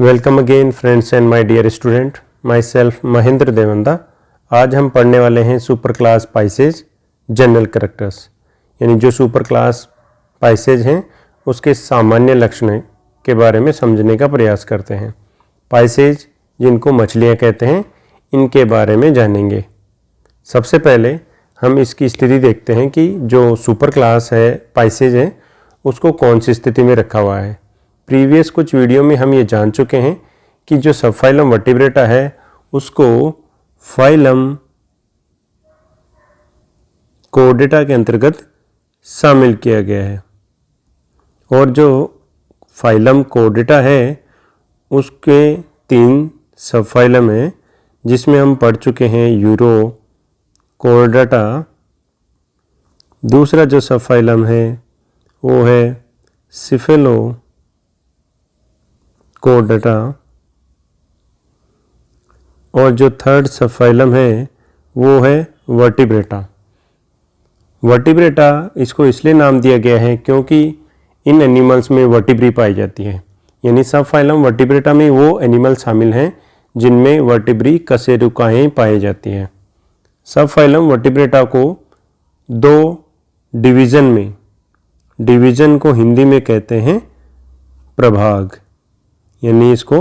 Welcome again friends and my dear student, myself Mahendra Devanda. आज हम पढ़ने वाले हैं super class Pisces general characters, यानी जो सुपर क्लास पाइसेज हैं उसके सामान्य लक्षण के बारे में समझने का प्रयास करते हैं। पाइसेज जिनको मछलियाँ कहते हैं, इनके बारे में जानेंगे। सबसे पहले हम इसकी स्थिति देखते हैं कि जो सुपर क्लास है पाइसेज है उसको कौन सी स्थिति में रखा हुआ है। प्रीवियस कुछ वीडियो में हम ये जान चुके हैं कि जो सबफाइलम वर्टिब्रेटा है उसको फाइलम कोर्डेटा के अंतर्गत शामिल किया गया है, और जो फाइलम कोर्डेटा है उसके 3 सबफाइलम हैं जिसमें हम पढ़ चुके हैं यूरो कोर्डेटा। दूसरा जो सबफाइलम है वो है सिफेलो कोर्डेटा, और जो थर्ड सबफाइलम है वो है वर्टिब्रेटा। वर्टिब्रेटा इसको इसलिए नाम दिया गया है क्योंकि इन एनिमल्स में वर्टिब्री पाई जाती है, यानी सबफाइलम वर्टिब्रेटा में वो एनिमल शामिल हैं जिनमें वर्टिब्री कशेरुकाएँ पाई जाती हैं। सबफाइलम वर्टिब्रेटा को 2 डिवीज़न में, डिवीज़न को हिंदी में कहते हैं प्रभाग, यानी इसको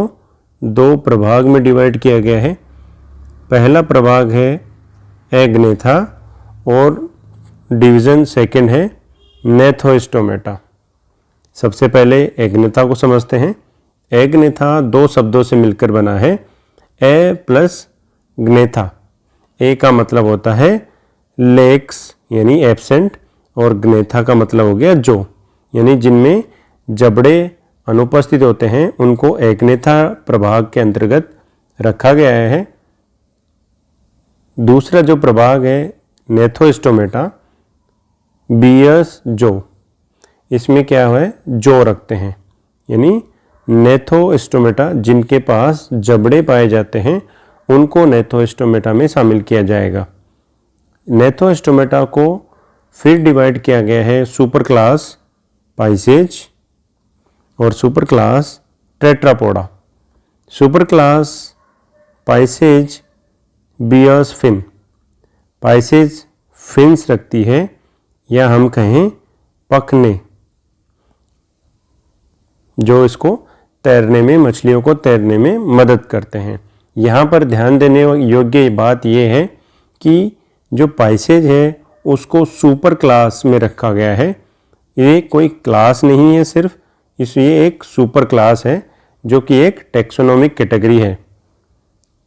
2 प्रभाग में डिवाइड किया गया है। पहला प्रभाग है एग्नेथा और डिवीज़न सेकंड है नेथोस्टोमेटा। सबसे पहले एग्नेथा को समझते हैं। एग्नेथा 2 शब्दों से मिलकर बना है, ए प्लस ग्नेथा। ए का मतलब होता है लेग्स यानी एब्सेंट, और ग्नेथा का मतलब हो गया जो, यानी जिनमें जबड़े अनुपस्थित होते हैं उनको एग्नेथा प्रभाग के अंतर्गत रखा गया है। दूसरा जो प्रभाग है नेथोस्टोमेटा, बियर्स जो, इसमें क्या है जो रखते हैं, यानी नेथोस्टोमेटा जिनके पास जबड़े पाए जाते हैं उनको नेथोस्टोमेटा में शामिल किया जाएगा। नेथोस्टोमेटा को फिर डिवाइड किया गया है सुपर क्लास पाइसेज और super class Tetrapoda. Super class Pisces bears fin, Pisces fins रखती है, या हम कहें पखने, जो इसको तैरने में, मछलियों को तैरने में मदद करते हैं। यहाँ पर ध्यान देने योग्य बात यह है कि जो पाइसेज है उसको सुपर क्लास में रखा गया है। ये कोई क्लास नहीं है सिर्फ, इसलिए एक सुपर क्लास है जो कि एक टेक्सोनोमिक कैटेगरी है।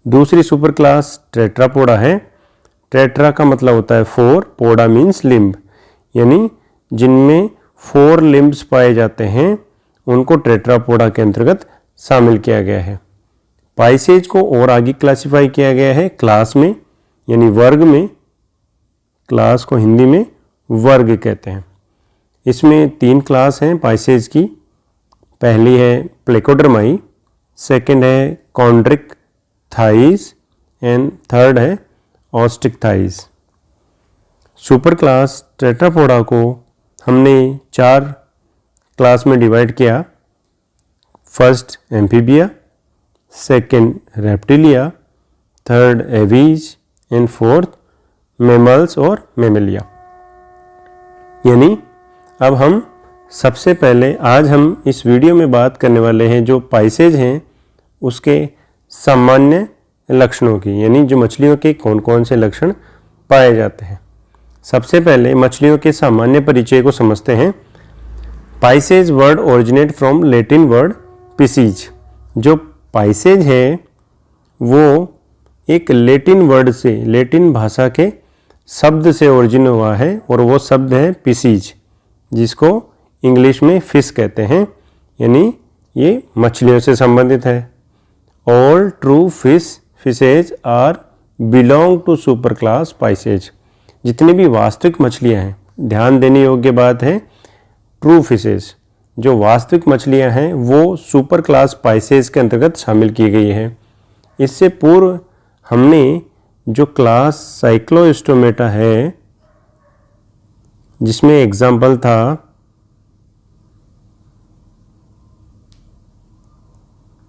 दूसरी सुपर क्लास टेट्रापोडा है। टेट्रा का मतलब होता है 4, पोडा मीन्स लिम्ब, यानी जिनमें 4 लिम्ब्स पाए जाते हैं उनको टेट्रापोडा के अंतर्गत शामिल किया गया है। पाइसेज को और आगे क्लासिफाई किया गया है क्लास में, यानी वर्ग में। क्लास को हिंदी में वर्ग कहते हैं। इसमें 3 क्लास हैं पाइसेज की। पहली है प्लेकोडर्माई, सेकंड है कॉन्ड्रिक थाइस, एंड थर्ड है ऑस्टिक थाइस। सुपर क्लास टेट्रापोडा को हमने 4 क्लास में डिवाइड किया। First amphibia, second reptilia, third aves, and fourth mammals और मैमेलिया। यानी अब हम सबसे पहले आज हम इस वीडियो में बात करने वाले हैं जो पाइसेज हैं उसके सामान्य लक्षणों की, यानी जो मछलियों के कौन कौन से लक्षण पाए जाते हैं। सबसे पहले मछलियों के सामान्य परिचय को समझते हैं। Pisces word originate from Latin word Pisces. जो पाइसेज है वो एक लैटिन वर्ड से, लैटिन भाषा के शब्द से ओरिजिन हुआ है, और वो शब्द है पिसीज, जिसको इंग्लिश में फिश कहते हैं, यानी ये मछलियों से संबंधित है। All true fishes are belong to super class Pisces. जितनी भी वास्तविक मछलियां हैं, ध्यान देने योग्य बात है, ट्रू फिशेज जो वास्तविक मछलियां हैं वो सुपर क्लास पाइसेज के अंतर्गत शामिल की गई है। इससे पूर्व हमने जो क्लास साइक्लोस्टोमेटा है जिसमें एग्जाम्पल था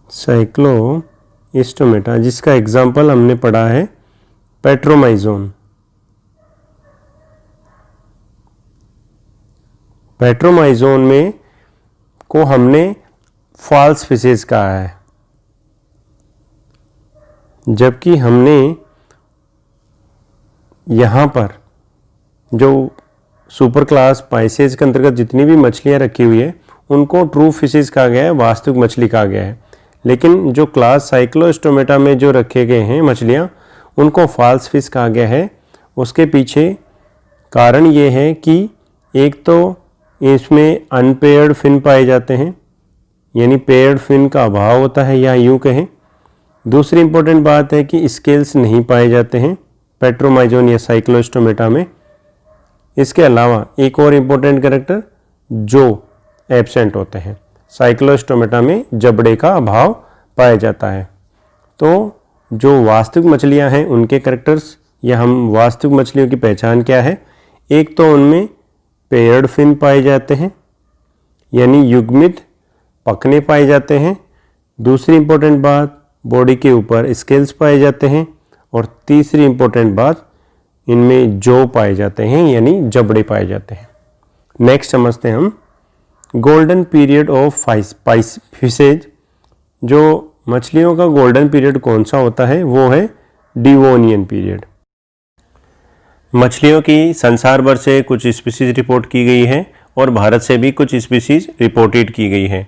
साइक्लोस्टोमेटा, जिसका एग्जाम्पल हमने पढ़ा है पेट्रोमाइजोन। पेट्रोमाइजोन में को हमने फॉल्स फिशेज कहा है, जबकि हमने यहाँ पर जो सुपर क्लास पाइसेज के अंतर्गत जितनी भी मछलियाँ रखी हुई है उनको ट्रू फिशेज कहा गया है, वास्तविक मछली कहा गया है। लेकिन जो क्लास साइक्लोस्टोमेटा में जो रखे गए हैं मछलियाँ उनको फॉल्स फिश कहा गया है। उसके पीछे कारण ये है कि एक तो इसमें अनपेयर्ड फिन पाए जाते हैं, यानी पेयर्ड फिन का अभाव होता है या यूँ कहें। दूसरी इंपॉर्टेंट बात है कि स्केल्स नहीं पाए जाते हैं पेट्रोमाइजोन या साइक्लोस्टोमेटा में। इसके अलावा एक और इम्पोर्टेंट कैरेक्टर जो एब्सेंट होते हैं, साइक्लोस्टोमेटा में जबड़े का अभाव पाया जाता है। तो जो वास्तविक मछलियां हैं उनके कैरेक्टर्स या हम वास्तविक मछलियों की पहचान क्या है, एक तो उनमें पेयर्ड फिन पाए जाते हैं यानी युग्मित पखने पाए जाते हैं। दूसरी इंपॉर्टेंट बात, बॉडी के ऊपर स्केल्स पाए जाते हैं। और तीसरी इंपॉर्टेंट बात, इनमें जो पाए जाते हैं यानी जबड़े पाए जाते हैं। नेक्स्ट समझते हैं हम गोल्डन पीरियड ऑफ फिशेज। जो मछलियों का गोल्डन पीरियड कौन सा होता है वो है डिवोनियन पीरियड। मछलियों की संसार भर से कुछ स्पीसीज रिपोर्ट की गई है और भारत से भी कुछ स्पीसीज रिपोर्टेड की गई है।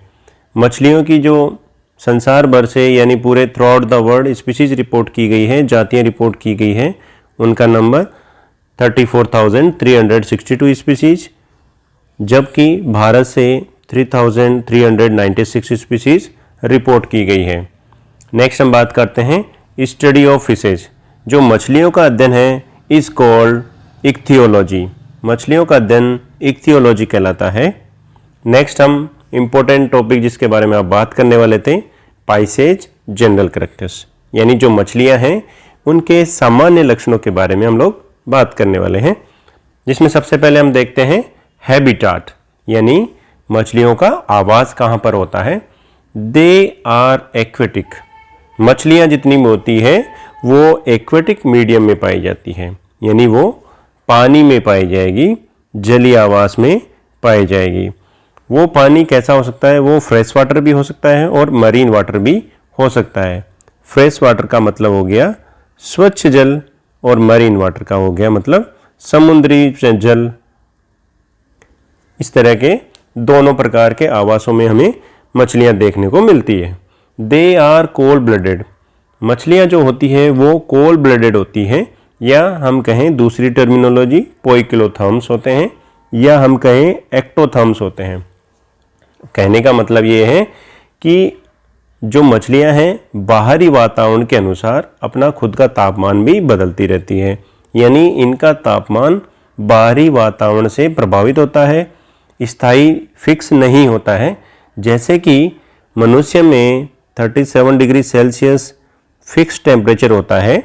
मछलियों की जो संसार भर से यानी पूरे through out the world species report की गई है, जातियाँ रिपोर्ट की गई है, उनका नंबर 34,362 स्पीसीज, जबकि भारत से 3,396 स्पीसीज रिपोर्ट की गई है। नेक्स्ट हम बात करते हैं स्टडी ऑफ फिशेज। जो मछलियों का अध्ययन है इज कॉल्ड इक्थियोलॉजी। मछलियों का अध्ययन इक्थियोलॉजी कहलाता है। नेक्स्ट हम इम्पोर्टेंट टॉपिक जिसके बारे में आप बात करने वाले थे, पाइसेज जनरल कैरेक्टर्स, यानी जो मछलियां हैं उनके सामान्य लक्षणों के बारे में हम लोग बात करने वाले हैं। जिसमें सबसे पहले हम देखते हैं हैबिटाट, यानी मछलियों का आवास कहाँ पर होता है। They are aquatic. मछलियाँ जितनी होती है वो एक्वेटिक मीडियम में पाई जाती है, यानी वो पानी में पाई जाएगी, जलीय आवास में पाई जाएगी। वो पानी कैसा हो सकता है, वो फ्रेश वाटर भी हो सकता है और मरीन वाटर भी हो सकता है। फ्रेश वाटर का मतलब हो गया स्वच्छ जल और मरीन वाटर का हो गया मतलब समुद्री जल। इस तरह के दोनों प्रकार के आवासों में हमें मछलियां देखने को मिलती है। They are cold blooded. मछलियां जो होती है वो कोल्ड ब्लडेड होती हैं, या हम कहें दूसरी टर्मिनोलॉजी पोइकिलोथर्म्स होते हैं, या हम कहें एक्टोथर्म्स होते हैं। कहने का मतलब ये है कि जो मछलियां हैं बाहरी वातावरण के अनुसार अपना खुद का तापमान भी बदलती रहती है, यानी इनका तापमान बाहरी वातावरण से प्रभावित होता है, स्थायी फिक्स नहीं होता है। जैसे कि मनुष्य में 37 डिग्री सेल्सियस फिक्स टेम्परेचर होता है,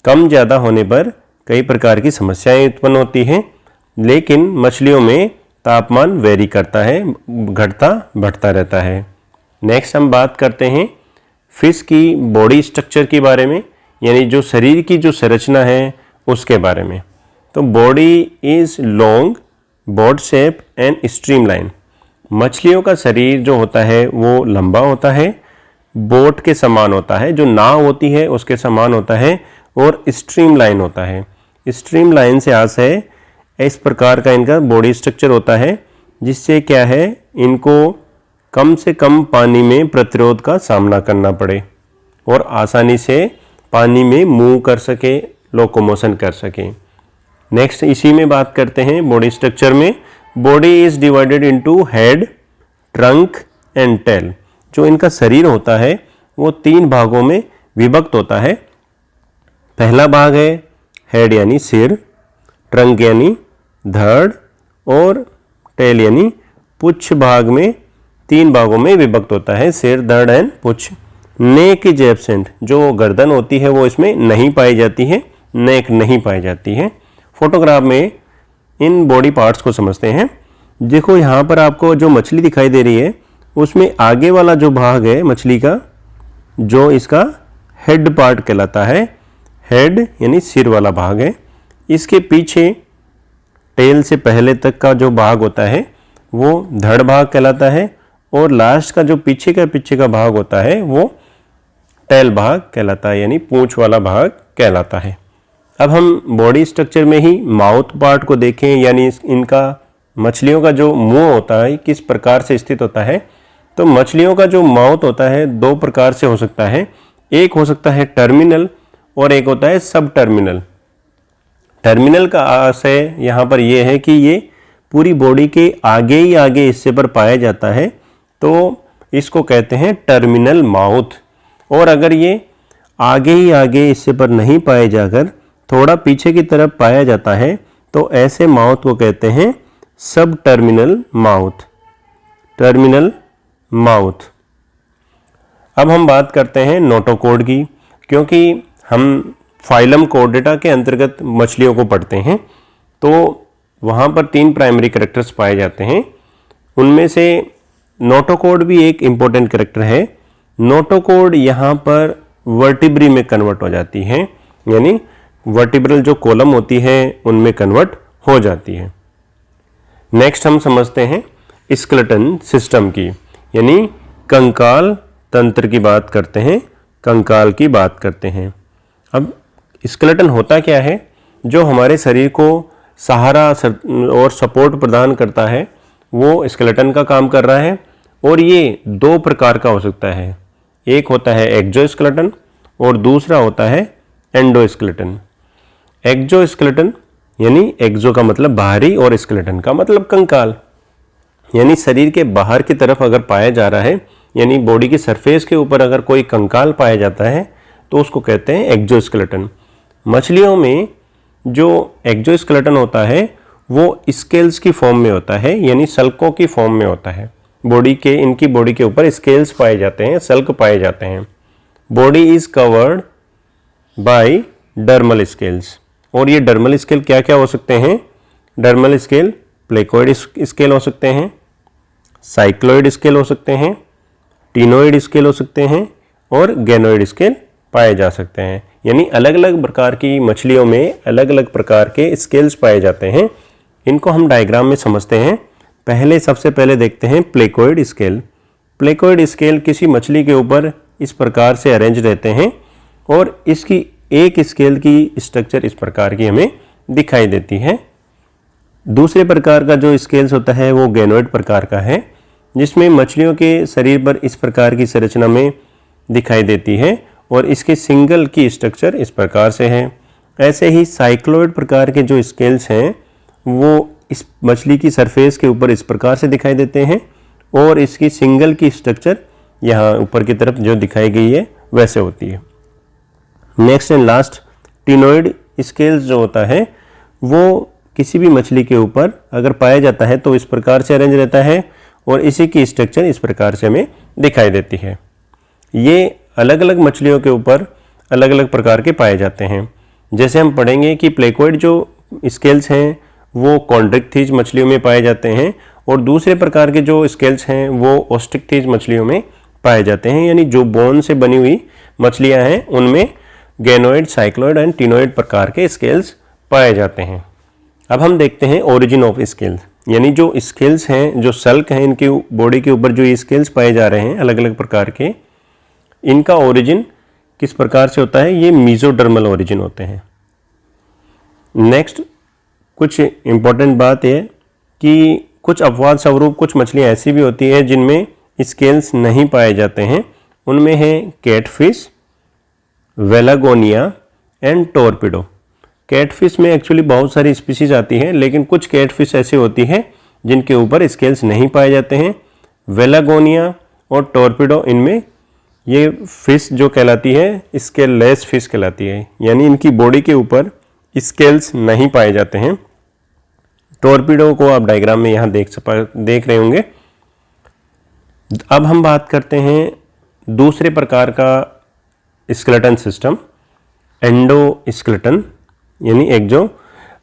कम ज़्यादा होने पर कई प्रकार की समस्याएं उत्पन्न होती हैं, लेकिन मछलियों में तापमान वेरी करता है, घटता बढ़ता रहता है। नेक्स्ट हम बात करते हैं फिश की बॉडी स्ट्रक्चर के बारे में, यानी जो शरीर की जो संरचना है उसके बारे में। तो body is long, boat shape and streamline. मछलियों का शरीर जो होता है वो लंबा होता है, बोट के समान होता है, जो नाव होती है उसके समान होता है, और स्ट्रीमलाइन होता है। स्ट्रीमलाइन से आस है इस प्रकार का इनका बॉडी स्ट्रक्चर होता है, जिससे क्या है इनको कम से कम पानी में प्रतिरोध का सामना करना पड़े और आसानी से पानी में मूव कर सके, लोकोमोशन कर सके। नेक्स्ट इसी में बात करते हैं बॉडी स्ट्रक्चर में। Body is divided into head, trunk and tail. जो इनका शरीर होता है वो 3 भागों में विभक्त होता है। पहला भाग है हेड यानी सिर, ट्रंक यानी धड़, और टेल यानी पुच्छ भाग में 3 भागों में विभक्त होता है, सिर, धड़ एंड पुच्छ। Neck is absent. जो गर्दन होती है वो इसमें नहीं पाई जाती है, नेक नहीं पाई जाती है। फोटोग्राफ में इन बॉडी पार्ट्स को समझते हैं। देखो यहाँ पर आपको जो मछली दिखाई दे रही है उसमें आगे वाला जो भाग है मछली का जो इसका हेड पार्ट कहलाता है। हेड यानी सिर वाला भाग है। इसके पीछे टेल से पहले तक का जो भाग होता है वो धड़ भाग कहलाता है, और लास्ट का जो पीछे का भाग होता है वो टेल भाग कहलाता है, यानी पूंछ वाला भाग कहलाता है। अब हम बॉडी स्ट्रक्चर में ही माउथ पार्ट को देखें, यानी इनका मछलियों का जो मुंह होता है किस प्रकार से स्थित होता है। तो मछलियों का जो माउथ होता है दो प्रकार से हो सकता है। एक हो सकता है टर्मिनल और एक होता है सब टर्मिनल। टर्मिनल का आशय यहाँ पर यह है कि ये पूरी बॉडी के आगे ही आगे हिस्से पर पाया जाता है, तो इसको कहते हैं टर्मिनल माउथ। और अगर ये आगे ही आगे हिस्से पर नहीं पाए जाकर थोड़ा पीछे की तरफ पाया जाता है तो ऐसे माउथ को कहते हैं सब टर्मिनल माउथ। Terminal mouth. अब हम बात करते हैं नोटोकॉर्ड की, क्योंकि हम फाइलम कॉर्डेटा के अंतर्गत मछलियों को पढ़ते हैं, तो वहाँ पर 3 प्राइमरी कैरेक्टर्स पाए जाते हैं। उनमें से नोटोकॉर्ड भी एक इम्पोर्टेंट कैरेक्टर है। नोटोकॉर्ड यहाँ पर वर्टिब्री में कन्वर्ट हो जाती है, यानी वर्टिब्रल जो कॉलम होती है उनमें कन्वर्ट हो जाती है। नेक्स्ट हम समझते हैं स्केलेटन सिस्टम की, यानी कंकाल तंत्र की बात करते हैं, कंकाल की बात करते हैं। अब स्केलेटन होता क्या है? जो हमारे शरीर को सहारा और सपोर्ट प्रदान करता है वो स्केलेटन का काम कर रहा है, और ये 2 प्रकार का हो सकता है। एक होता है एक्सोस्केलेटन और दूसरा होता है एंडोस्केलेटन। एक्सोस्केलेटन यानी एक्सो का मतलब बाहरी और स्केलेटन का मतलब कंकाल, यानी शरीर के बाहर की तरफ अगर पाया जा रहा है, यानी बॉडी की सरफेस के ऊपर अगर कोई कंकाल पाया जाता है तो उसको कहते हैं एक्सोस्केलेटन। मछलियों में जो एक्सोस्केलेटन होता है वो स्केल्स की फॉर्म में होता है, यानी सल्कों की फॉर्म में होता है। इनकी बॉडी के ऊपर स्केल्स पाए जाते हैं, सल्क पाए जाते हैं। Body is covered by dermal scales. और ये डर्मल स्केल क्या क्या हो सकते हैं? डर्मल स्केल प्लेकोइड स्केल हो सकते हैं, साइक्लोइड स्केल हो सकते हैं, टीनोइड स्केल हो सकते हैं और गैनोइड स्केल पाए जा सकते हैं। यानी अलग अलग प्रकार की मछलियों में अलग अलग प्रकार के स्केल्स पाए जाते हैं। इनको हम डायग्राम में समझते हैं। सबसे पहले देखते हैं प्लेकोइड स्केल। प्लेकोइड स्केल किसी मछली के ऊपर इस प्रकार से अरेंज रहते हैं और इसकी एक स्केल की स्ट्रक्चर इस प्रकार की हमें दिखाई देती है। दूसरे प्रकार का जो स्केल्स होता है वो गैनोइड प्रकार का है, जिसमें मछलियों के शरीर पर इस प्रकार की संरचना में दिखाई देती है और इसके सिंगल की स्ट्रक्चर इस प्रकार से है। ऐसे ही साइक्लोइड प्रकार के जो स्केल्स हैं वो इस मछली की सरफेस के ऊपर इस प्रकार से दिखाई देते हैं और इसकी सिंगल की स्ट्रक्चर यहाँ ऊपर की तरफ जो दिखाई गई है वैसे होती है। Next and last ctenoid scales जो होता है वो किसी भी मछली के ऊपर अगर पाया जाता है तो इस प्रकार से अरेंज रहता है और इसी की स्ट्रक्चर इस प्रकार से हमें दिखाई देती है। ये अलग अलग मछलियों के ऊपर अलग अलग प्रकार के पाए जाते हैं। जैसे हम पढ़ेंगे कि प्लेकोइड जो स्केल्स हैं वो कॉन्ड्रिक्थिज मछलियों में पाए जाते हैं और दूसरे प्रकार के जो स्केल्स हैं वो ऑस्ट्रिक्थिज मछलियों में पाए जाते हैं, यानी जो बोन से बनी हुई मछलियां हैं उनमें गैनोइड, साइक्लोइड एंड टिनोइड प्रकार के स्केल्स पाए जाते हैं। अब हम देखते हैं ओरिजिन ऑफ स्केल्स, यानी जो स्केल्स हैं, जो सल्क हैं, इनकी बॉडी के ऊपर जो ये स्केल्स पाए जा रहे हैं अलग अलग प्रकार के, इनका ओरिजिन किस प्रकार से होता है? ये मीजोडर्मल ओरिजिन होते हैं। नेक्स्ट कुछ इम्पॉर्टेंट बात है कि कुछ अपवाद स्वरूप कुछ मछलियाँ ऐसी भी होती है जिनमें स्केल्स नहीं पाए जाते हैं। उनमें है कैटफिश, वेलागोनिया एंड टॉर्पिडो। कैटफिश में एक्चुअली बहुत सारी स्पीसीज आती हैं, लेकिन कुछ कैटफिश ऐसी होती हैं जिनके ऊपर स्केल्स नहीं पाए जाते हैं। वेलागोनिया और टॉर्पिडो, इनमें ये फिश जो कहलाती है स्केल लेस फिश कहलाती है, यानी इनकी बॉडी के ऊपर स्केल्स नहीं पाए जाते हैं। टॉर्पिडो को आप डायग्राम में यहाँ देख रहे होंगे। अब हम बात करते हैं दूसरे प्रकार का स्केलेटन सिस्टम, एंडोस्केलेटन यानी एक्सो।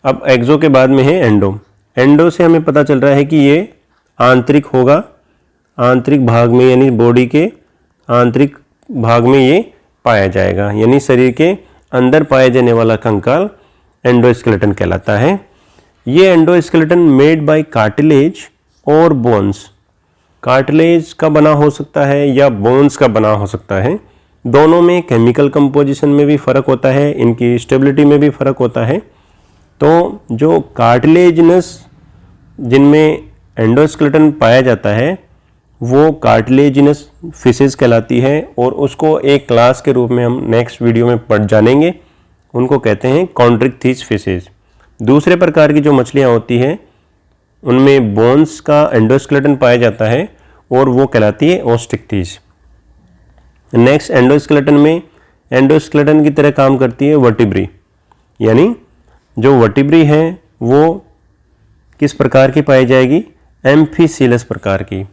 अब एक्सो के बाद में है एंडो। एंडो से हमें पता चल रहा है कि ये आंतरिक होगा, आंतरिक भाग में, यानी बॉडी के आंतरिक भाग में ये पाया जाएगा, यानी शरीर के अंदर पाया जाने वाला कंकाल एंडोस्केलेटन कहलाता है। ये एंडोस्केलेटन मेड बाय कार्टिलेज और बोन्स, कार्टिलेज का बना हो सकता है या बोन्स का बना हो सकता है। दोनों में केमिकल कंपोजिशन में भी फ़र्क होता है, इनकी स्टेबिलिटी में भी फ़र्क होता है। तो जो कार्टिलेजिनस जिनमें एंडोस्केलेटन पाया जाता है वो कार्टिलेजिनस फिशेस कहलाती है, और उसको एक क्लास के रूप में हम नेक्स्ट वीडियो में पढ़ जानेंगे। उनको कहते हैं कॉन्ड्रिक्थिस फिशेस। दूसरे प्रकार की जो मछलियाँ होती हैं उनमें बोन्स का एंडोस्केलेटन पाया जाता है और वो कहलाती है ओस्टिक्थिस। नेक्स्ट एंडोस्केलेटन में एंडोस्केलेटन की तरह काम करती है वर्टिब्री, यानी जो वर्टिब्री है वो किस प्रकार की पाई जाएगी, एम्फीसिलस प्रकार की।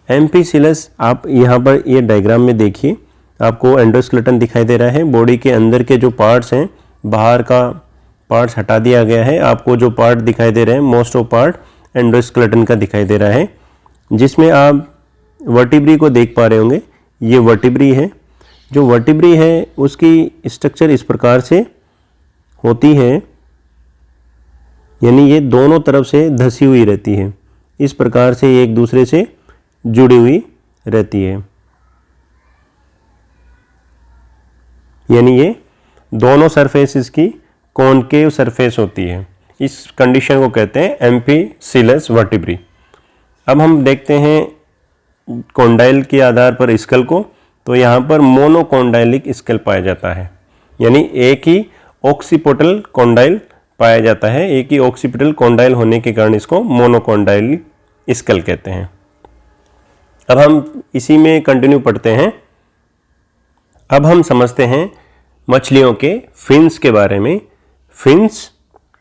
एम्फीसिलस आप यहाँ पर ये डायग्राम में देखिए, आपको एंडोस्केलेटन दिखाई दे रहा है। बॉडी के अंदर के जो पार्ट्स हैं, बाहर का पार्ट्स हटा दिया गया है। आपको जो पार्ट दिखाई दे रहे हैं मोस्ट ऑफ पार्ट एंडोस्केलेटन का दिखाई दे रहा है, जिसमें आप वर्टिब्री को देख पा रहे होंगे। ये वर्टिब्री है। जो वर्टिब्री है उसकी स्ट्रक्चर इस प्रकार से होती है, यानी ये दोनों तरफ से धसी हुई रहती है, इस प्रकार से ये एक दूसरे से जुड़ी हुई रहती है, यानी ये दोनों सरफेस इसकी कॉनकेव सरफेस होती है। इस कंडीशन को कहते हैं एम्फीसिलस वर्टिब्री। अब हम देखते हैं कॉन्डाइल के आधार पर स्कल को, तो यहाँ पर मोनोकॉन्डाइलिक स्कल पाया जाता है, यानी एक ही ऑक्सीपिटल कॉन्डाइल पाया जाता है। एक ही ऑक्सीपिटल कॉन्डाइल होने के कारण इसको मोनोकॉन्डाइलिक स्कल कहते हैं। अब हम इसी में कंटिन्यू पढ़ते हैं। अब हम समझते हैं मछलियों के फिन्स के बारे में। फिन्स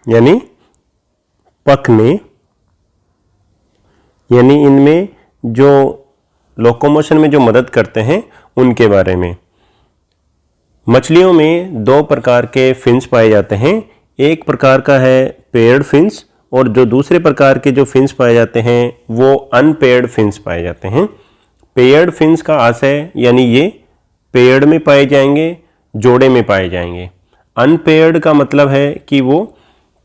यानी पखने, यानी इनमें जो लोकोमोशन में जो मदद करते हैं उनके बारे में। मछलियों में दो प्रकार के फिन्स पाए जाते हैं। एक प्रकार का है पेयर्ड फिन्स, और जो दूसरे प्रकार के जो फिन्स पाए जाते हैं वो अनपेयर्ड फिन्स पाए जाते हैं। पेयर्ड फिन्स का आशय यानी ये पेयर्ड में पाए जाएंगे, जोड़े में पाए जाएंगे। अनपेयर्ड का मतलब है कि वो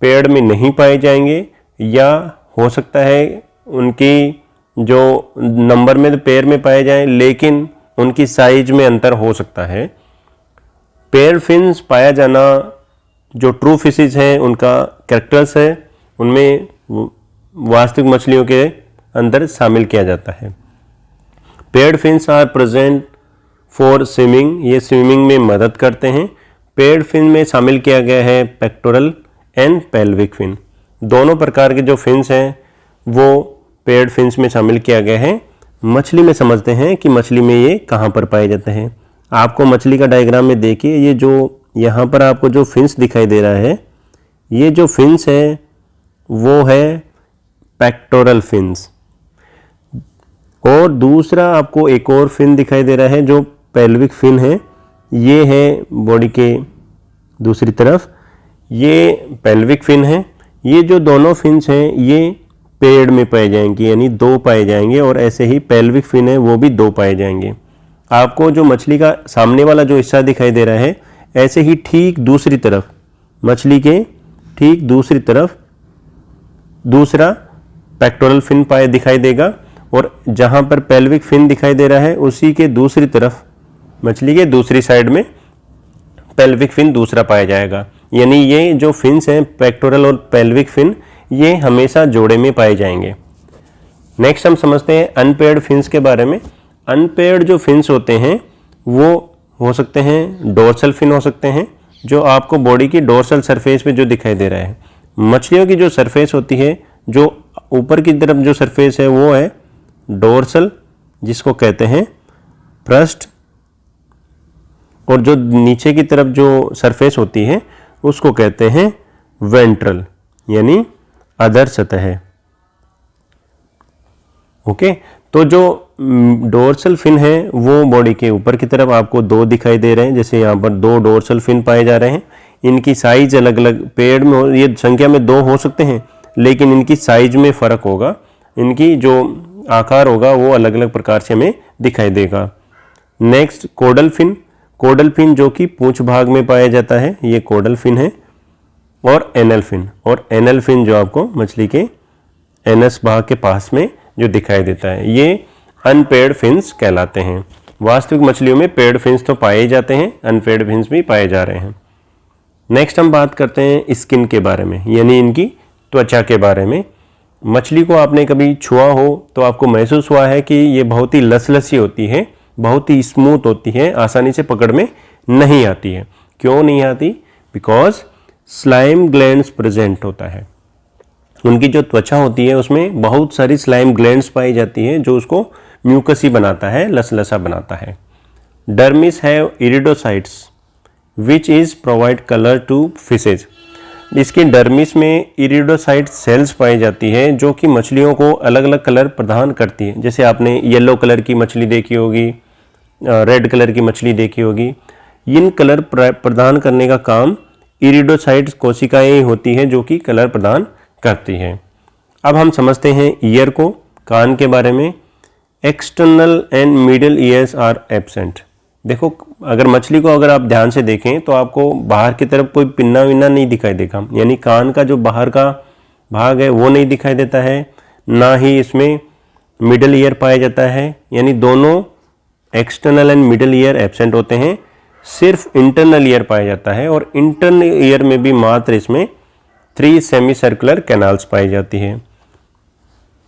पेयर्ड में नहीं पाए जाएंगे, या हो सकता है उनकी जो नंबर में पेयर में पाए जाएं लेकिन उनकी साइज में अंतर हो सकता है। पेयर्ड फिन्स पाया जाना जो ट्रू फिशेज हैं उनका कैरेक्टर्स है, उनमें वास्तविक मछलियों के अंदर शामिल किया जाता है। Paired fins are present for swimming, ये स्विमिंग में मदद करते हैं। पेयर्ड फिन में शामिल किया गया है पेक्टोरल एंड पेल्विक फिन। दोनों प्रकार के जो फिन्स हैं वो पेयर्ड फिन्स में शामिल किया गया है। मछली में समझते हैं कि मछली में ये कहाँ पर पाए जाते हैं। आपको मछली का डायग्राम में देखिए, ये जो यहाँ पर आपको जो फिन्स दिखाई दे रहा है, ये जो फिन्स है वो है पेक्टोरल फिन्स, और दूसरा आपको एक और फिन दिखाई दे रहा है जो पेल्विक फिन है। ये है बॉडी के दूसरी तरफ, ये पेल्विक फिन है। ये जो दोनों फिन्स हैं ये पेयर्ड में पाए जाएंगे, यानी दो पाए जाएंगे, और ऐसे ही पेल्विक फिन है वो भी दो पाए जाएंगे। आपको जो मछली का सामने वाला जो हिस्सा दिखाई दे रहा है, ऐसे ही ठीक दूसरी तरफ, मछली के ठीक दूसरी तरफ दूसरा पेक्टोरल फिन पाए दिखाई देगा, और जहाँ पर पेल्विक फिन दिखाई दे रहा है उसी के दूसरी तरफ, मछली के दूसरी साइड में पेल्विक फिन दूसरा पाया जाएगा। यानी ये जो फिन्स हैं पेक्टोरल और पेल्विक फिन, ये हमेशा जोड़े में पाए जाएंगे। नेक्स्ट हम समझते हैं अनपेयर्ड फिन्स के बारे में। अनपेयर्ड जो फिन्स होते हैं वो हो सकते हैं डोर्सल फिन हो सकते हैं, जो आपको बॉडी की डोर्सल सरफेस पे जो दिखाई दे रहा है। मछलियों की जो सरफेस होती है, जो ऊपर की तरफ जो सरफेस है वो है डोर्सल, जिसको कहते हैं पृष्ठ, और जो नीचे की तरफ जो सरफेस होती है उसको कहते हैं वेंट्रल, यानी अधर सतह। ओके, तो जो डोर्सल फिन है वो बॉडी के ऊपर की तरफ आपको दो दिखाई दे रहे हैं। जैसे यहाँ पर दो डोर्सल फिन पाए जा रहे हैं। इनकी साइज अलग अलग, पेड़ में ये संख्या में दो हो सकते हैं लेकिन इनकी साइज में फ़र्क होगा, इनकी जो आकार होगा वो अलग अलग प्रकार से हमें दिखाई देगा। नेक्स्ट कोडल फिन, कोडल फिन जो कि पूंछ भाग में पाया जाता है, ये कोडल फिन है। और एनल फिन, और एनल फिन जो आपको मछली के एनस भाग के पास में जो दिखाई देता है, ये अनपेयर्ड फिन्स कहलाते हैं। वास्तविक मछलियों में पेयर्ड फिन्स तो पाए जाते हैं, अनपेयर्ड फिन्स भी पाए जा रहे हैं। नेक्स्ट हम बात करते हैं स्किन के बारे में, यानी इनकी त्वचा के बारे में। मछली को आपने कभी छुआ हो तो आपको महसूस हुआ है कि ये बहुत ही लसलसी होती है, बहुत ही स्मूथ होती है, आसानी से पकड़ में नहीं आती है। क्यों नहीं आती? बिकॉज स्लाइम ग्लैंड्स प्रेजेंट होता है। उनकी जो त्वचा होती है उसमें बहुत सारी स्लाइम ग्लैंड्स पाई जाती है जो उसको म्यूकसी बनाता है, लसलसा बनाता है। Dermis have iridocytes which is provide colour to fishes. इसकी डर्मिस में इरिडोसाइट सेल्स पाई जाती है जो कि मछलियों को अलग अलग कलर प्रदान करती है। जैसे आपने येलो कलर की मछली देखी होगी, रेड कलर की मछली देखी होगी। इन कलर प्रदान करने का काम इरिडोसाइट्स कोशिकाएं ही होती हैं जो कि कलर प्रदान करती हैं। अब हम समझते हैं ईयर को, कान के बारे में। External and middle ears are absent. देखो, अगर मछली को अगर आप ध्यान से देखें तो आपको बाहर की तरफ कोई पिन्ना विन्ना नहीं दिखाई देगा, यानी कान का जो बाहर का भाग है वो नहीं दिखाई देता है, ना ही इसमें मिडिल ईयर पाया जाता है, यानी दोनों external and middle ear absent होते हैं। सिर्फ इंटरनल ईयर पाया जाता है, और इंटरनल ईयर में भी मात्र इसमें 3 सेमी सर्कुलर कैनाल्स पाई जाती है,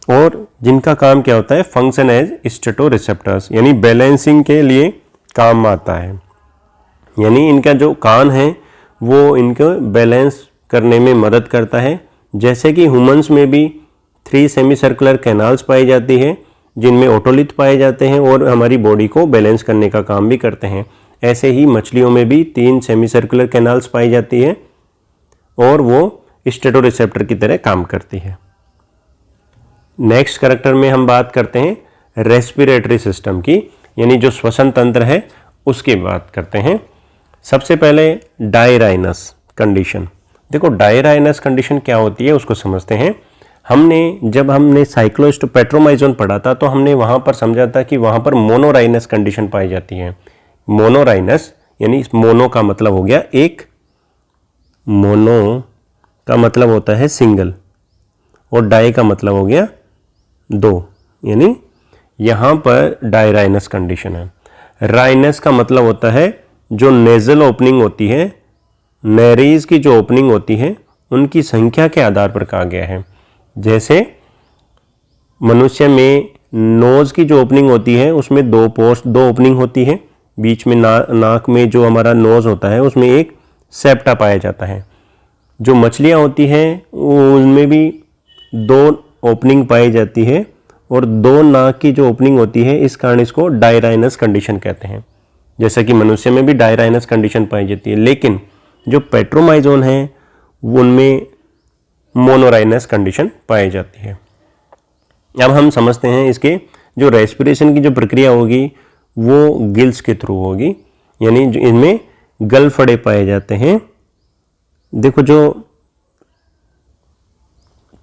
और जिनका काम क्या होता है? फंक्शन एज स्टेटो रिसेप्टर्स, यानी बैलेंसिंग के लिए काम आता है। यानी इनका जो कान है वो इनको बैलेंस करने में मदद करता है। जैसे कि ह्यूमंस में भी 3 सेमी सर्कुलर कैनाल्स पाई जाती है जिनमें ओटोलिथ पाए जाते हैं और हमारी बॉडी को बैलेंस करने का काम भी करते हैं, ऐसे ही मछलियों में भी 3 सेमी सर्कुलर कैनाल्स पाई जाती है और वो स्टेटो रिसेप्टर की तरह काम करती है। नेक्स्ट कैरेक्टर में हम बात करते हैं रेस्पिरेटरी सिस्टम की, यानी जो श्वसन तंत्र है उसकी बात करते हैं। सबसे पहले डायराइनस कंडीशन। देखो, डायराइनस कंडीशन क्या होती है उसको समझते हैं। जब हमने साइक्लोस्टोपेट्रोमाइजोन पढ़ा था तो हमने वहाँ पर समझा था कि वहाँ पर मोनोराइनस कंडीशन पाई जाती है। मोनोराइनस यानी मोनो का मतलब हो गया एक, मोनो का मतलब होता है सिंगल, और डाई का मतलब हो गया 2, यानी यहाँ पर डायराइनस कंडीशन है। राइनस का मतलब होता है जो नेजल ओपनिंग होती है, नेरीज की जो ओपनिंग होती है उनकी संख्या के आधार पर कहा गया है। जैसे मनुष्य में नोज़ की जो ओपनिंग होती है उसमें 2 ओपनिंग होती है, बीच में नाक में जो हमारा नोज़ होता है उसमें एक सेप्टा पाया जाता है। जो मछलियाँ होती हैं उनमें भी 2 ओपनिंग पाई जाती है और 2 नाक की जो ओपनिंग होती है, इस कारण इसको डायराइनस कंडीशन कहते हैं। जैसा कि मनुष्य में भी डायराइनस कंडीशन पाई जाती है, लेकिन जो पेट्रोमाइजोन है उनमें मोनोराइनस कंडीशन पाई जाती है। अब हम समझते हैं इसके जो रेस्पिरेशन की जो प्रक्रिया होगी वो गिल्स के थ्रू होगी, यानी इनमें गलफड़े पाए जाते हैं। देखो, जो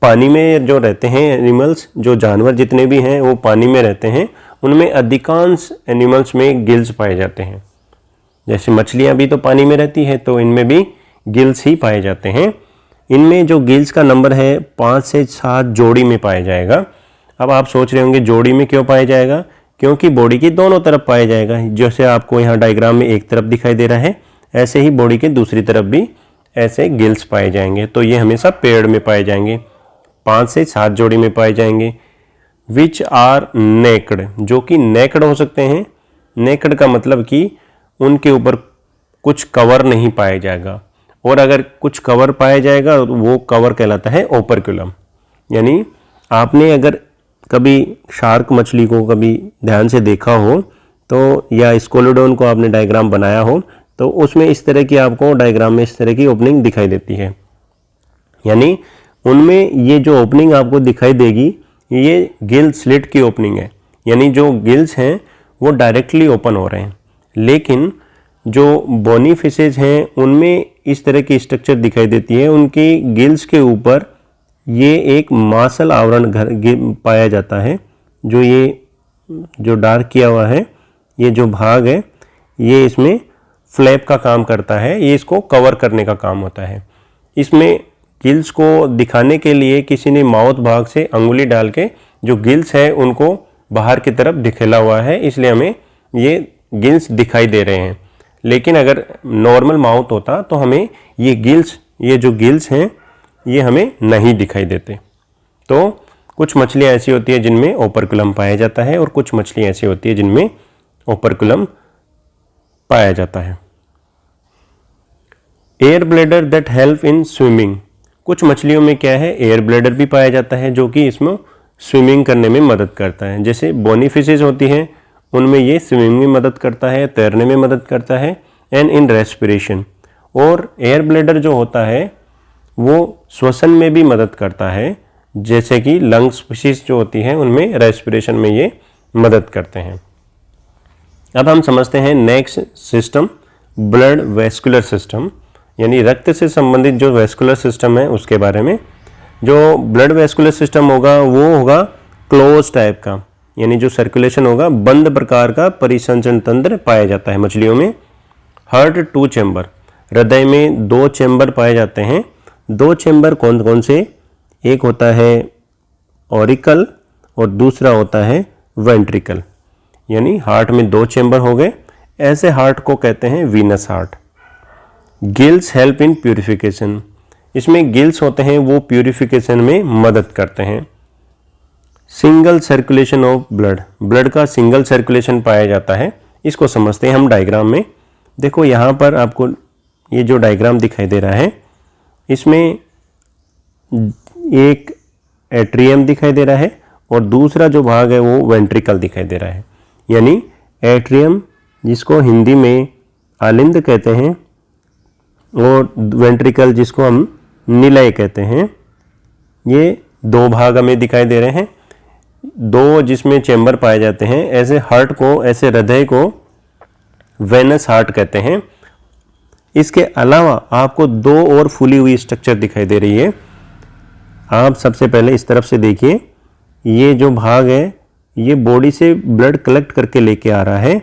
पानी में जो रहते हैं एनिमल्स, जो जानवर जितने भी हैं वो पानी में रहते हैं, उनमें अधिकांश एनिमल्स में गिल्स पाए जाते हैं। जैसे मछलियाँ भी तो पानी में रहती है तो इनमें भी गिल्स ही पाए जाते हैं। इनमें जो गिल्स का नंबर है 5 से 7 जोड़ी में पाया जाएगा। अब आप सोच रहे होंगे जोड़ी में क्यों पाया जाएगा? क्योंकि बॉडी की दोनों तरफ पाया जाएगा। जैसे आपको यहाँ डायग्राम में एक तरफ दिखाई दे रहा है, ऐसे ही बॉडी के दूसरी तरफ भी ऐसे गिल्स पाए जाएंगे। तो ये हमेशा पेड़ में पाए जाएंगे, 5 से 7 जोड़ी में पाए जाएंगे। विच आर नेकड, जो कि नेकड हो सकते हैं। नेकड का मतलब कि उनके ऊपर कुछ कवर नहीं पाया जाएगा, और अगर कुछ कवर पाया जाएगा वो कवर कहलाता है ओपर्कुलम। यानी आपने अगर कभी शार्क मछली को कभी ध्यान से देखा हो तो, या स्कोलोडोन को आपने डायग्राम बनाया हो तो उसमें इस तरह की आपको डायग्राम में इस तरह की ओपनिंग दिखाई देती है। यानी उनमें ये जो ओपनिंग आपको दिखाई देगी ये गिल स्लिट की ओपनिंग है, यानी जो गिल्स हैं वो डायरेक्टली ओपन हो रहे हैं। लेकिन जो बोनी फिशेज हैं उनमें इस तरह की स्ट्रक्चर दिखाई देती है, उनकी गिल्स के ऊपर ये एक मांसल आवरण पाया जाता है। जो ये जो डार्क किया हुआ है ये जो भाग है ये इसमें फ्लैप का काम करता है, ये इसको कवर करने का काम होता है। इसमें गिल्स को दिखाने के लिए किसी ने माउथ भाग से अंगुली डाल के जो गिल्स है उनको बाहर की तरफ दिखेला हुआ है, इसलिए हमें ये गिल्स दिखाई दे रहे हैं। लेकिन अगर नॉर्मल माउथ होता तो हमें ये जो गिल्स हैं ये हमें नहीं दिखाई देते। तो कुछ मछलियाँ ऐसी होती है जिनमें ओपर्कुलम पाया जाता है और कुछ मछलियाँ ऐसी होती है जिनमें ओपर्कुलम पाया जाता है। Air bladder that help in swimming, कुछ मछलियों में क्या है, एयर ब्लैडर भी पाया जाता है जो कि इसमें स्विमिंग करने में मदद करता है। जैसे बोनी फिशेज होती हैं उनमें ये स्विमिंग में मदद करता है, तैरने में मदद करता है, एंड इन रेस्पिरेशन। और एयर ब्लैडर जो होता है वो श्वसन में भी मदद करता है, जैसे कि लंग्स फिशेज जो होती हैं उनमें रेस्पिरेशन में ये मदद करते हैं। अब हम समझते हैं next system, blood vascular system, यानी रक्त से संबंधित जो वेस्कुलर सिस्टम है उसके बारे में। जो ब्लड वेस्कुलर सिस्टम होगा वो होगा क्लोज टाइप का, यानी जो सर्कुलेशन होगा बंद प्रकार का परिसंचरण तंत्र पाया जाता है मछलियों में। हार्ट 2 चैम्बर, हृदय में 2 चैम्बर पाए जाते हैं। 2 चैम्बर कौन कौन से, एक होता है ऑरिकल और दूसरा होता है वेंट्रिकल, यानी हार्ट में 2 चैम्बर हो गए। ऐसे हार्ट को कहते हैं venous heart. Gills help in purification, इसमें गिल्स होते हैं वो प्यूरिफिकेशन में मदद करते हैं। Single circulation of blood, blood का सिंगल सर्कुलेशन पाया जाता है। इसको समझते हैं हम डायग्राम में। देखो यहाँ पर आपको ये जो डायग्राम दिखाई दे रहा है इसमें एक एट्रियम दिखाई दे रहा है और दूसरा जो भाग है वो वेंट्रिकल दिखाई दे रहा है। यानी एट्रियम जिसको हिंदी में आलिंद कहते हैं और वेंट्रिकल जिसको हम निलय कहते हैं, ये 2 भाग हमें दिखाई दे रहे हैं, 2 जिसमें चैम्बर पाए जाते हैं। ऐसे हार्ट को, ऐसे हृदय को वेनस हार्ट कहते हैं। इसके अलावा आपको 2 और फूली हुई स्ट्रक्चर दिखाई दे रही है। आप सबसे पहले इस तरफ से देखिए, ये जो भाग है ये बॉडी से ब्लड कलेक्ट करके लेके आ रहा है।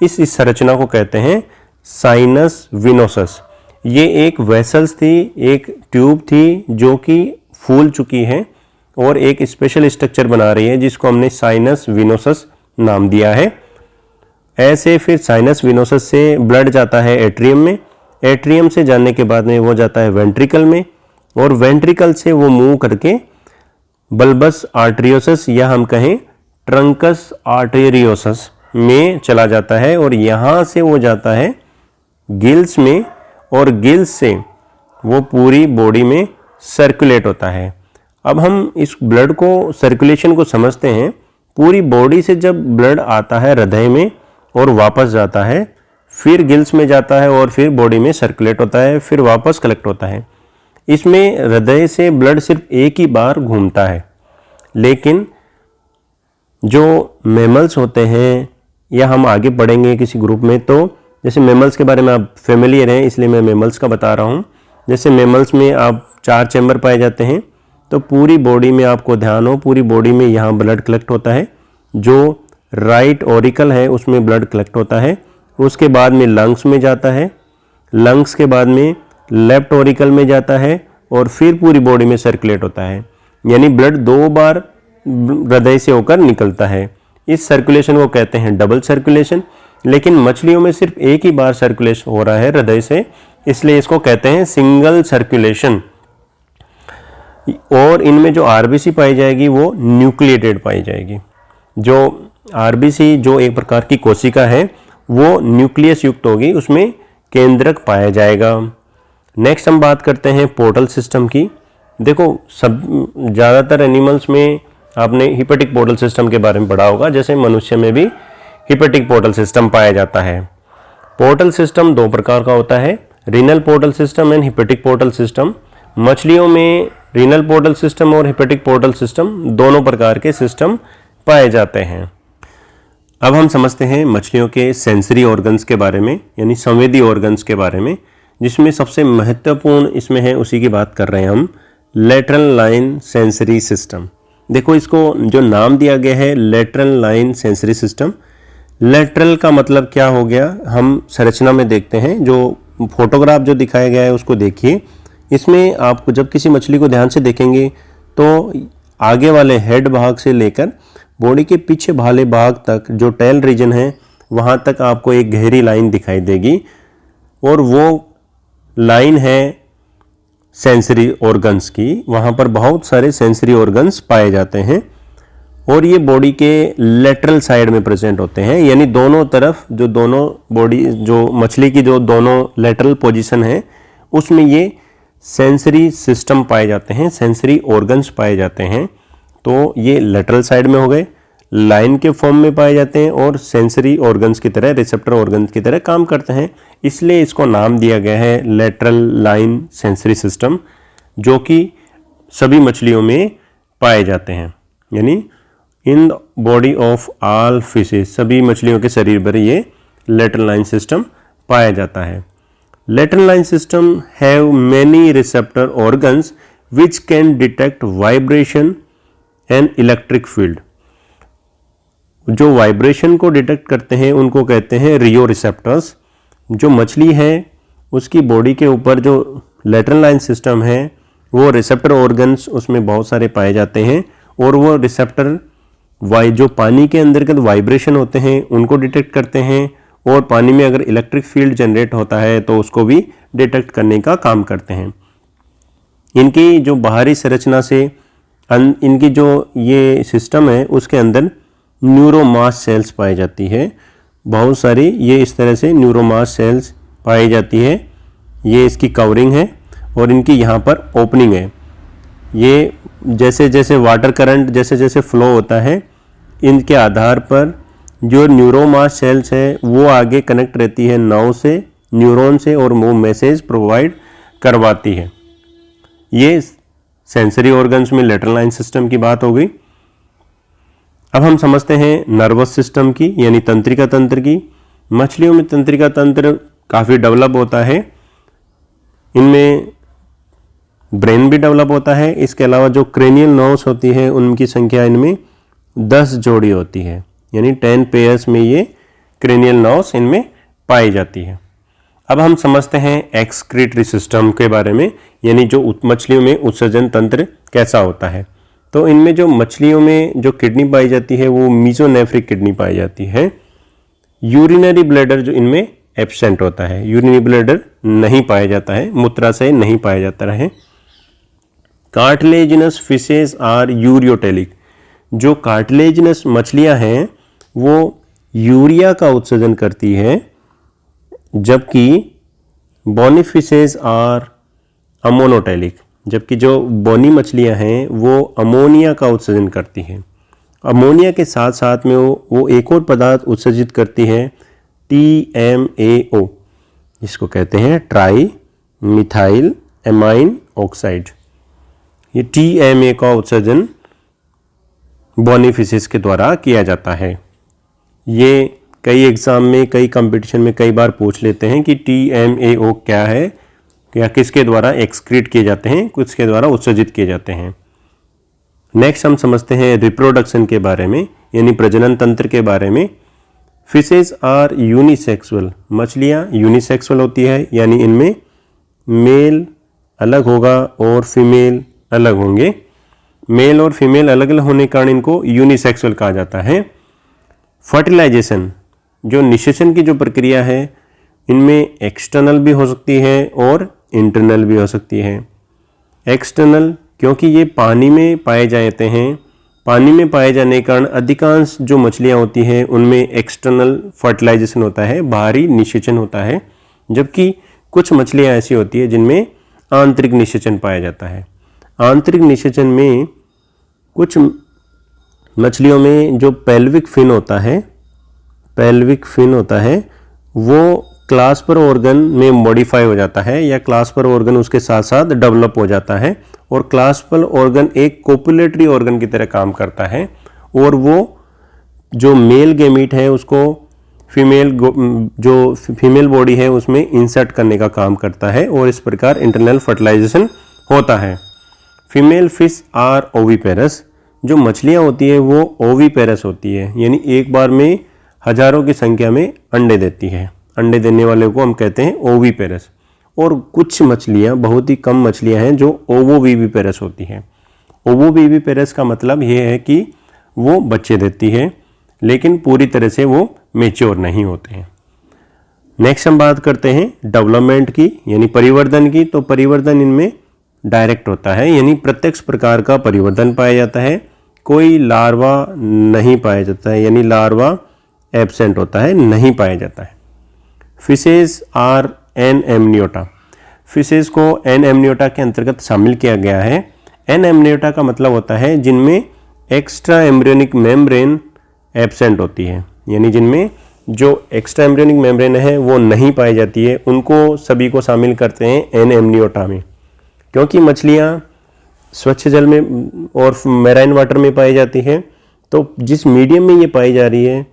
इस संरचना को कहते हैं साइनस विनोसस। ये एक वेसल्स थी, एक ट्यूब थी जो कि फूल चुकी है और एक स्पेशल स्ट्रक्चर बना रही है जिसको हमने साइनस विनोसस नाम दिया है। ऐसे फिर साइनस विनोसस से ब्लड जाता है एट्रियम में, एट्रियम से जाने के बाद में वो जाता है वेंट्रिकल में और वेंट्रिकल से वो मूव करके बल्बस आर्टरियोसस या हम कहें ट्रंकस आर्टेरियोसस में चला जाता है और यहाँ से वो जाता है गिल्स में और गिल्स से वो पूरी बॉडी में सर्कुलेट होता है। अब हम इस ब्लड को, सर्कुलेशन को समझते हैं। पूरी बॉडी से जब ब्लड आता है हृदय में और वापस जाता है, फिर गिल्स में जाता है और फिर बॉडी में सर्कुलेट होता है, फिर वापस कलेक्ट होता है। इसमें हृदय से ब्लड सिर्फ एक ही बार घूमता है, लेकिन जो मैमल्स होते हैं या हम आगे पढ़ेंगे किसी ग्रुप में, तो जैसे मैमल्स के बारे में आप फेमिलियर हैं इसलिए मैं मैमल्स का बता रहा हूँ। जैसे मैमल्स में आप 4 चैम्बर पाए जाते हैं, तो पूरी बॉडी में आपको ध्यान हो, पूरी बॉडी में यहाँ ब्लड कलेक्ट होता है। जो राइट ऑरिकल है उसमें ब्लड कलेक्ट होता है, उसके बाद में लंग्स में जाता है, लंग्स के बाद में लेफ्ट ऑरिकल में जाता है और फिर पूरी बॉडी में सर्कुलेट होता है। यानी ब्लड 2 बार हृदय से होकर निकलता है। इस सर्कुलेशन को कहते हैं डबल सर्कुलेशन, लेकिन मछलियों में सिर्फ एक ही बार सर्कुलेशन हो रहा है हृदय से, इसलिए इसको कहते हैं सिंगल सर्कुलेशन। और इनमें जो आरबीसी पाई जाएगी वो न्यूक्लिएटेड पाई जाएगी। जो आरबीसी जो एक प्रकार की कोशिका है वो न्यूक्लियस युक्त होगी, उसमें केंद्रक पाया जाएगा। नेक्स्ट हम बात करते हैं पोर्टल सिस्टम की। देखो सब ज़्यादातर एनिमल्स में आपने हिपेटिक पोर्टल सिस्टम के बारे में पढ़ा होगा, जैसे मनुष्य में भी हिपेटिक पोर्टल सिस्टम पाया जाता है। पोर्टल सिस्टम 2 प्रकार का होता है, renal portal system and hepatic portal system. मछलियों में रीनल पोर्टल सिस्टम और हिपेटिक पोर्टल सिस्टम दोनों प्रकार के सिस्टम पाए जाते हैं। अब हम समझते हैं मछलियों के सेंसरी ऑर्गन्स के बारे में, यानी संवेदी ऑर्गन्स के बारे में, जिसमें सबसे महत्वपूर्ण इसमें है, उसी की बात कर रहे हैं हम, लेटरल लाइन सेंसरी सिस्टम। देखो इसको जो नाम दिया गया है lateral line sensory system, lateral का मतलब क्या हो गया, हम संरचना में देखते हैं। जो फोटोग्राफ जो दिखाया गया है उसको देखिए। इसमें आपको जब किसी मछली को ध्यान से देखेंगे तो आगे वाले हेड भाग से लेकर बॉडी के पीछे वाले भाग तक जो टेल रीजन है वहाँ तक आपको एक गहरी लाइन दिखाई देगी, और वो लाइन है सेंसरी ऑर्गन्स की। वहाँ पर बहुत सारे सेंसरी ऑर्गन्स पाए जाते हैं और ये बॉडी के लेटरल साइड में प्रेजेंट होते हैं, यानी दोनों तरफ जो दोनों बॉडी जो मछली की जो दोनों लेटरल पोजीशन है उसमें ये सेंसरी सिस्टम पाए जाते हैं, सेंसरी ऑर्गन्स पाए जाते हैं। तो ये लेटरल साइड में हो गए, लाइन के फॉर्म में पाए जाते हैं और सेंसरी ऑर्गन्स की तरह, रिसेप्टर ऑर्गन्स की तरह काम करते हैं, इसलिए इसको नाम दिया गया है लेटरल लाइन सेंसरी सिस्टम, जो कि सभी मछलियों में पाए जाते हैं। यानी in body of all fishes, सभी मछलियों के शरीर पर ये लेटरल लाइन सिस्टम पाया जाता है। Lateral line system have many receptor organs which can detect vibration and electric field. जो वाइब्रेशन को डिटेक्ट करते हैं उनको कहते हैं रियो रिसेप्टर्स। जो मछली है उसकी बॉडी के ऊपर जो लेटरल लाइन सिस्टम है वो रिसेप्टर ऑर्गन्स उसमें बहुत सारे पाए जाते हैं, और वो रिसेप्टर जो पानी के अंदर के वाइब्रेशन होते हैं उनको डिटेक्ट करते हैं, और पानी में अगर इलेक्ट्रिक फील्ड जनरेट होता है तो उसको भी डिटेक्ट करने का काम करते हैं। इनकी जो बाहरी संरचना से इनकी जो ये सिस्टम है उसके अंदर न्यूरोमास सेल्स पाई जाती है, बहुत सारी ये इस तरह से न्यूरोमास सेल्स पाई जाती है। ये इसकी कवरिंग है और इनकी यहाँ पर ओपनिंग है। ये जैसे जैसे वाटर करंट जैसे जैसे फ्लो होता है इनके आधार पर जो न्यूरोमास सेल्स है वो आगे कनेक्ट रहती है नर्व से, न्यूरॉन से, और वो मैसेज प्रोवाइड करवाती है। ये सेंसरी ऑर्गन्स में लेटरल लाइन सिस्टम की बात हो गई। अब हम समझते हैं नर्वस सिस्टम की, यानी तंत्रिका तंत्र की। मछलियों में तंत्रिका तंत्र काफ़ी डेवलप होता है, इनमें ब्रेन भी डेवलप होता है। इसके अलावा जो क्रेनियल नर्व्स होती है उनकी संख्या इनमें 10 जोड़ी होती है, यानी 10 पेयर्स में ये क्रेनियल नर्व्स इनमें पाई जाती है। अब हम समझते हैं एक्सक्रीटरी सिस्टम के बारे में, यानी जो मछलियों में उत्सर्जन तंत्र कैसा होता है। तो इनमें जो मछलियों में जो किडनी पाई जाती है वो मीजोनेफ्रिक किडनी पाई जाती है। यूरिनरी ब्लैडर जो इनमें एब्सेंट होता है, यूरिनरी ब्लैडर नहीं पाया जाता है, मूत्राशय नहीं पाया जाता है। Cartilaginous fishes are ureotelic. जो कार्टिलेजिनस मछलियां हैं वो यूरिया का उत्सर्जन करती है, जबकि बोनी फिशेस आर अमोनोटेलिक। जबकि जो बोनी मछलियां हैं वो अमोनिया का उत्सर्जन करती हैं। अमोनिया के साथ साथ में वो एक और पदार्थ उत्सर्जित करती है TMAO, जिसको कहते हैं ट्राई मिथाइल एमाइन ऑक्साइड। ये TMA का उत्सर्जन बोनी फिशेस के द्वारा किया जाता है। ये कई एग्जाम में, कई कंपटीशन में कई बार पूछ लेते हैं कि TMAO क्या है, या किसके द्वारा एक्सक्रीट किए जाते हैं, किसके द्वारा उत्सर्जित किए जाते हैं। नेक्स्ट हम समझते हैं रिप्रोडक्शन के बारे में, यानी प्रजनन तंत्र के बारे में। Fishes are unisexual. मछलियाँ यूनिसेक्सुअल होती है, यानी इनमें मेल अलग होगा और फीमेल अलग होंगे। मेल और फीमेल अलग अलग होने के कारण इनको यूनिसेक्सुअल कहा जाता है। फर्टिलाइजेशन, जो निषेचन की जो प्रक्रिया है, इनमें एक्सटर्नल भी हो सकती है और इंटरनल भी हो सकती है। एक्सटर्नल क्योंकि ये पानी में पाए जाते हैं, पानी में पाए जाने के कारण अधिकांश जो मछलियाँ होती हैं उनमें एक्सटर्नल फर्टिलाइजेशन होता है, बाहरी निषेचन होता है, जबकि कुछ मछलियाँ ऐसी होती है जिनमें आंतरिक निषेचन पाया जाता है। आंतरिक निषेचन में कुछ मछलियों में जो पेल्विक फिन होता है, पेल्विक फिन होता है, वो क्लास्पर ऑर्गन में मॉडिफाई हो जाता है, या क्लास्पर ऑर्गन उसके साथ साथ डेवलप हो जाता है, और क्लास्पर ऑर्गन एक कोपुलेटरी ऑर्गन की तरह काम करता है, और वो जो मेल गेमीट है उसको जो फीमेल बॉडी है उसमें इंसर्ट करने का काम करता है, और इस प्रकार इंटरनल फर्टिलाइजेशन होता है। Female fish are oviparous. जो मछलियाँ होती है वो ओविपेरस होती है, यानी एक बार में हजारों की संख्या में अंडे देती है। अंडे देने वाले को हम कहते हैं ओविपेरस। और कुछ मछलियाँ, बहुत ही कम मछलियाँ हैं जो ओवोविविपेरस होती हैं। ओवोविविपेरस का मतलब ये है कि वो बच्चे देती है लेकिन पूरी तरह से वो मैच्योर नहीं होते हैं। नेक्स्ट हम बात करते हैं डेवलपमेंट की, यानी परिवर्धन की। तो परिवर्धन इनमें डायरेक्ट होता है, यानी प्रत्यक्ष प्रकार का परिवर्तन पाया जाता है। कोई लार्वा नहीं पाया जाता है, यानी लार्वा एब्सेंट होता है, नहीं पाया जाता है। Fishes are anamniota. Fishes को एन एमनियोटा के अंतर्गत शामिल किया गया है। एन एमनियोटा का मतलब होता है जिनमें एक्स्ट्रा एम्ब्रियोनिक मेम्ब्रेन एब्सेंट होती है, यानी जिनमें जो एक्स्ट्रा एम्ब्रियोनिक मेम्ब्रेन है वो नहीं पाई जाती है, उनको सभी को शामिल करते हैं एन एमनियोटा में। क्योंकि मछलियाँ स्वच्छ जल में और मैराइन वाटर में पाई जाती है, तो जिस मीडियम में ये पाई जा रही है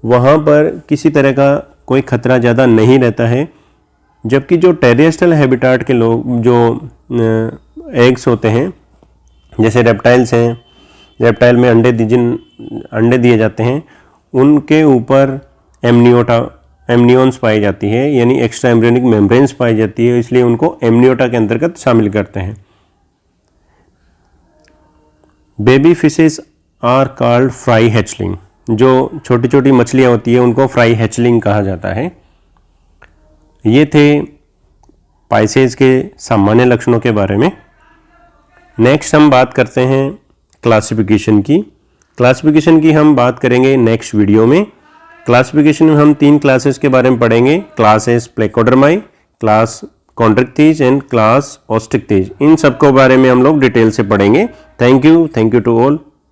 वहाँ पर किसी तरह का कोई खतरा ज़्यादा नहीं रहता है। जबकि जो टेरेस्ट्रियल हैबिटाट के लोग जो एग्स होते हैं, जैसे रेप्टाइल्स हैं, रेप्टाइल में अंडे दिए जाते हैं, उनके ऊपर एमनियोन्स पाई जाती है, यानी एक्स्ट्रा एम्ब्रियोनिक मेम्ब्रेन्स पाई जाती है, इसलिए उनको एमनियोटा के अंतर्गत शामिल करते हैं। Baby fishes are called fry hatchling. जो छोटी छोटी मछलियाँ होती है उनको फ्राई हैचलिंग कहा जाता है। ये थे पाइसेज के सामान्य लक्षणों के बारे में। नेक्स्ट हम बात करते हैं क्लासिफिकेशन की। क्लासिफिकेशन की हम बात करेंगे नेक्स्ट वीडियो में। क्लासिफिकेशन में हम 3 क्लासेस के बारे में पढ़ेंगे, क्लास एस placodermi, class Chondrichthyes and class Osteichthyes. इन सबको बारे में हम लोग डिटेल से पढ़ेंगे। Thank you to all.